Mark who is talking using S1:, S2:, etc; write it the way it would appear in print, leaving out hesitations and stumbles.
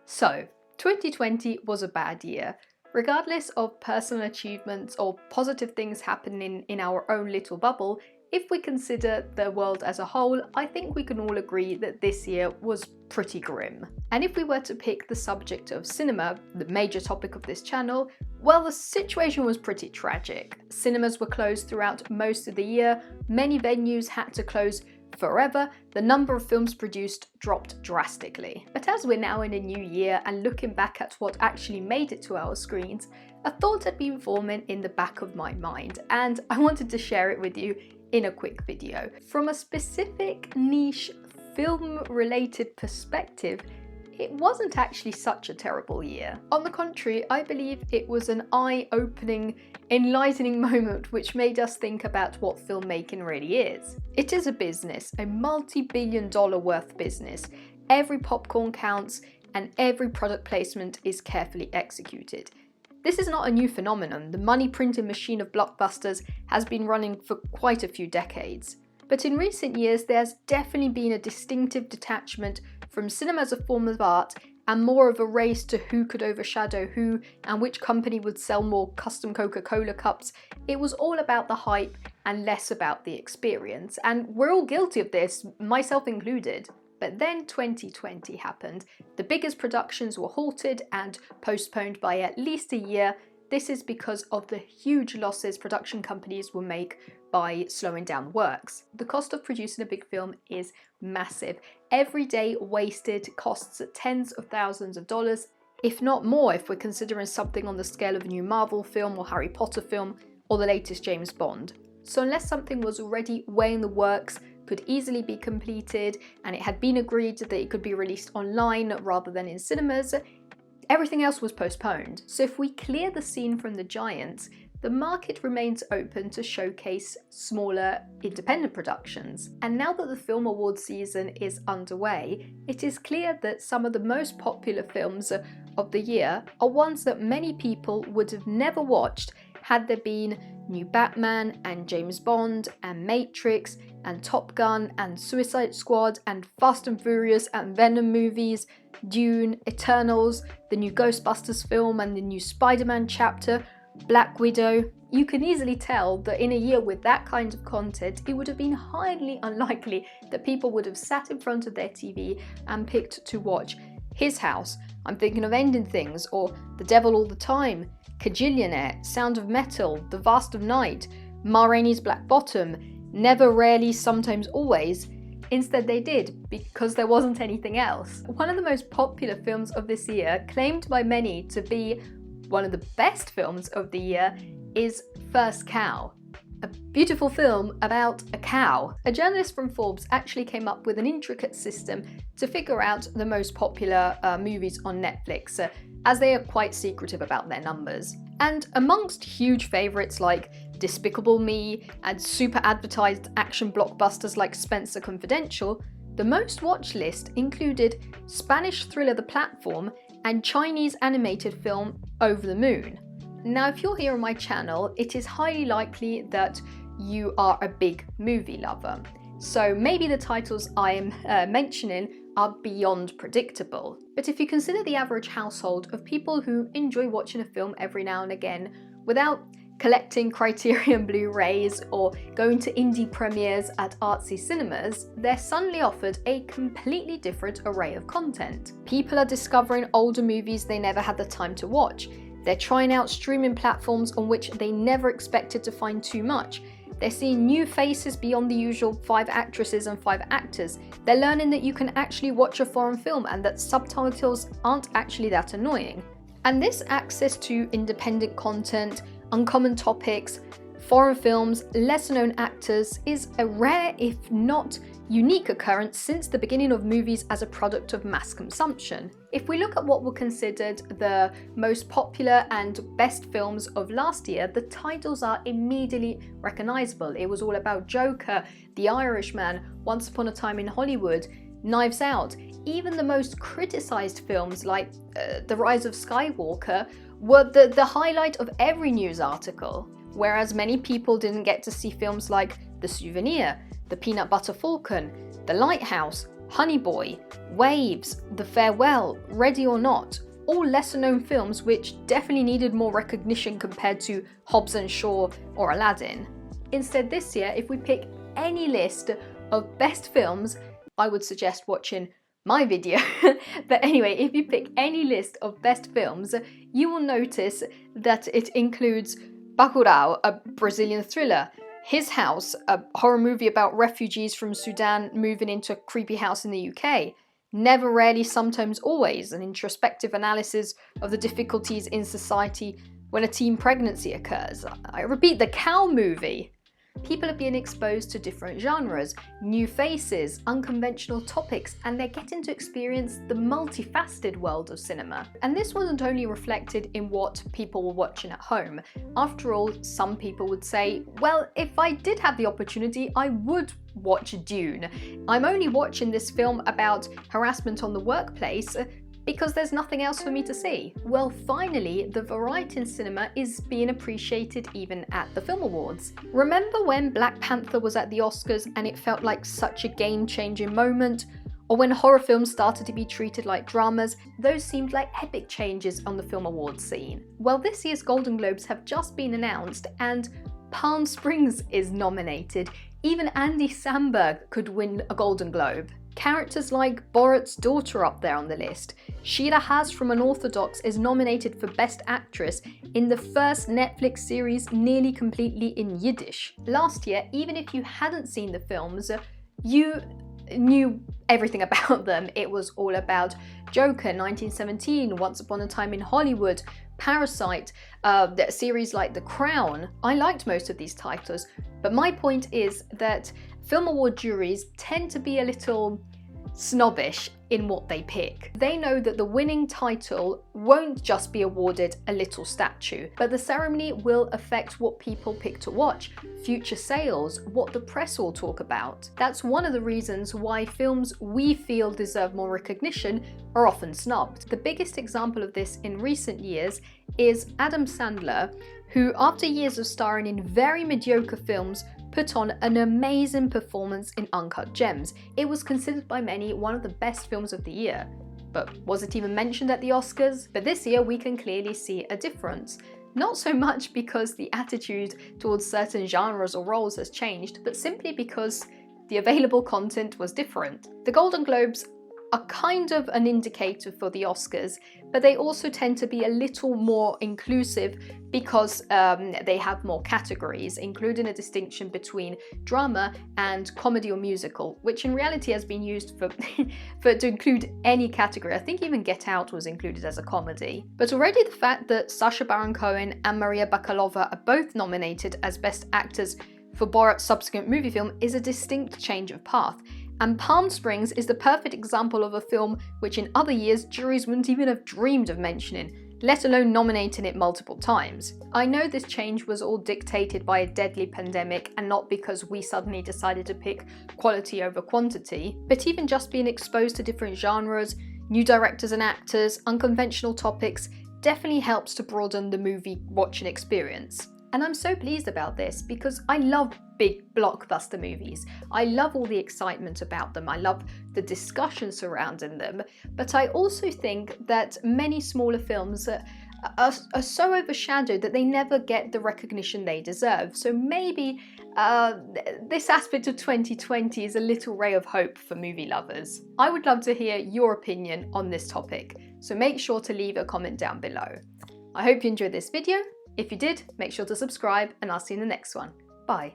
S1: So, 2020 was a bad year. Regardless of personal achievements or positive things happening in our own little bubble, if we consider the world as a whole, I think we can all agree that this year was pretty grim. And if we were to pick the subject of cinema, the major topic of this channel, well, the situation was pretty tragic. Cinemas were closed throughout most of the year, many venues had to close forever, the number of films produced dropped drastically. But as we're now in a new year and looking back at what actually made it to our screens, a thought had been forming in the back of my mind, and I wanted to share it with you in a quick video. From a specific niche film-related perspective, it wasn't actually such a terrible year. On the contrary, I believe it was an eye-opening, enlightening moment which made us think about what filmmaking really is. It is a business, a multi-billion-dollar worth business. Every popcorn counts and every product placement is carefully executed. This is not a new phenomenon. The money printing machine of blockbusters has been running for quite a few decades. But in recent years, there's definitely been a distinctive detachment from cinema as a form of art and more of a race to who could overshadow who and which company would sell more custom Coca-Cola cups. It was all about the hype and less about the experience. And we're all guilty of this, myself included. But then 2020 happened. The biggest productions were halted and postponed by at least a year. This is because of the huge losses production companies will make by slowing down works. The cost of producing a big film is massive. Every day wasted costs tens of thousands of dollars, if not more if we're considering something on the scale of a new Marvel film or Harry Potter film or the latest James Bond. So unless something was already way in the works, could easily be completed, and it had been agreed that it could be released online rather than in cinemas, everything else was postponed. So if we clear the scene from the giants, the market remains open to showcase smaller independent productions. And now that the film award season is underway, it is clear that some of the most popular films of the year are ones that many people would have never watched had there been new Batman and James Bond and Matrix and Top Gun and Suicide Squad and Fast and Furious and Venom movies, Dune, Eternals, the new Ghostbusters film and the new Spider-Man chapter, Black Widow. You can easily tell that in a year with that kind of content, it would have been highly unlikely that people would have sat in front of their TV and picked to watch His House, I'm Thinking of Ending Things, or The Devil All the Time, Kajillionaire, Sound of Metal, The Vast of Night, Ma Rainey's Black Bottom, Never, Rarely, Sometimes, Always. Instead they did, because there wasn't anything else. One of the most popular films of this year, claimed by many to be one of the best films of the year, is First Cow. A beautiful film about a cow. A journalist from Forbes actually came up with an intricate system to figure out the most popular movies on Netflix, as they are quite secretive about their numbers. And amongst huge favourites like Despicable Me and super advertised action blockbusters like Spencer Confidential, the most watched list included Spanish thriller The Platform and Chinese animated film Over the Moon. Now, if you're here on my channel, it is highly likely that you are a big movie lover. So maybe the titles I am mentioning are beyond predictable. But if you consider the average household of people who enjoy watching a film every now and again without collecting Criterion Blu-rays or going to indie premieres at artsy cinemas, they're suddenly offered a completely different array of content. People are discovering older movies they never had the time to watch. They're trying out streaming platforms on which they never expected to find too much. They're seeing new faces beyond the usual 5 actresses and 5 actors. They're learning that you can actually watch a foreign film and that subtitles aren't actually that annoying. And this access to independent content, uncommon topics, foreign films, lesser-known actors is a rare, if not unique occurrence since the beginning of movies as a product of mass consumption. If we look at what were considered the most popular and best films of last year, the titles are immediately recognizable. It was all about Joker, The Irishman, Once Upon a Time in Hollywood, Knives Out. Even the most criticized films like The Rise of Skywalker were the highlight of every news article, whereas many people didn't get to see films like The Souvenir, The Peanut Butter Falcon, The Lighthouse, Honey Boy, Waves, The Farewell, Ready or Not, all lesser known films which definitely needed more recognition compared to Hobbs and Shaw or Aladdin. Instead this year, if we pick any list of best films, I would suggest watching my video. But anyway, if you pick any list of best films, you will notice that it includes Bacurau, a Brazilian thriller, His House, a horror movie about refugees from Sudan moving into a creepy house in the UK, Never, Rarely, Sometimes, Always, an introspective analysis of the difficulties in society when a teen pregnancy occurs. I repeat, The Cow Movie. People are being exposed to different genres, new faces, unconventional topics, and they're getting to experience the multifaceted world of cinema. And this wasn't only reflected in what people were watching at home. After all, some people would say, well, if I did have the opportunity, I would watch Dune. I'm only watching this film about harassment on the workplace because there's nothing else for me to see. Well, finally, the variety in cinema is being appreciated even at the Film Awards. Remember when Black Panther was at the Oscars and it felt like such a game-changing moment? Or when horror films started to be treated like dramas? Those seemed like epic changes on the Film Awards scene. Well, this year's Golden Globes have just been announced and Palm Springs is nominated. Even Andy Samberg could win a Golden Globe. Characters like Borat's daughter up there on the list. Sheila Haas from Unorthodox is nominated for Best Actress in the first Netflix series nearly completely in Yiddish. Last year, even if you hadn't seen the films, you knew everything about them. It was all about Joker, 1917, Once Upon a Time in Hollywood, Parasite, series like The Crown. I liked most of these titles, but my point is that Film Award juries tend to be a little snobbish in what they pick. They know that the winning title won't just be awarded a little statue, but the ceremony will affect what people pick to watch, future sales, what the press will talk about. That's one of the reasons why films we feel deserve more recognition are often snubbed. The biggest example of this in recent years is Adam Sandler, who after years of starring in very mediocre films put on an amazing performance in Uncut Gems. It was considered by many one of the best films of the year. But was it even mentioned at the Oscars? But this year we can clearly see a difference. Not so much because the attitude towards certain genres or roles has changed, but simply because the available content was different. The Golden Globes are kind of an indicator for the Oscars, but they also tend to be a little more inclusive because they have more categories, including a distinction between drama and comedy or musical, which in reality has been used to include any category. I think even Get Out was included as a comedy. But already the fact that Sacha Baron Cohen and Maria Bakalova are both nominated as Best Actors for Borat's subsequent movie film is a distinct change of path. And Palm Springs is the perfect example of a film which in other years juries wouldn't even have dreamed of mentioning, let alone nominating it multiple times. I know this change was all dictated by a deadly pandemic and not because we suddenly decided to pick quality over quantity, but even just being exposed to different genres, new directors and actors, unconventional topics definitely helps to broaden the movie watching experience. And I'm so pleased about this because I love big blockbuster movies. I love all the excitement about them. I love the discussion surrounding them. But I also think that many smaller films are so overshadowed that they never get the recognition they deserve. So maybe this aspect of 2020 is a little ray of hope for movie lovers. I would love to hear your opinion on this topic, so make sure to leave a comment down below. I hope you enjoyed this video. If you did, make sure to subscribe and I'll see you in the next one. Bye.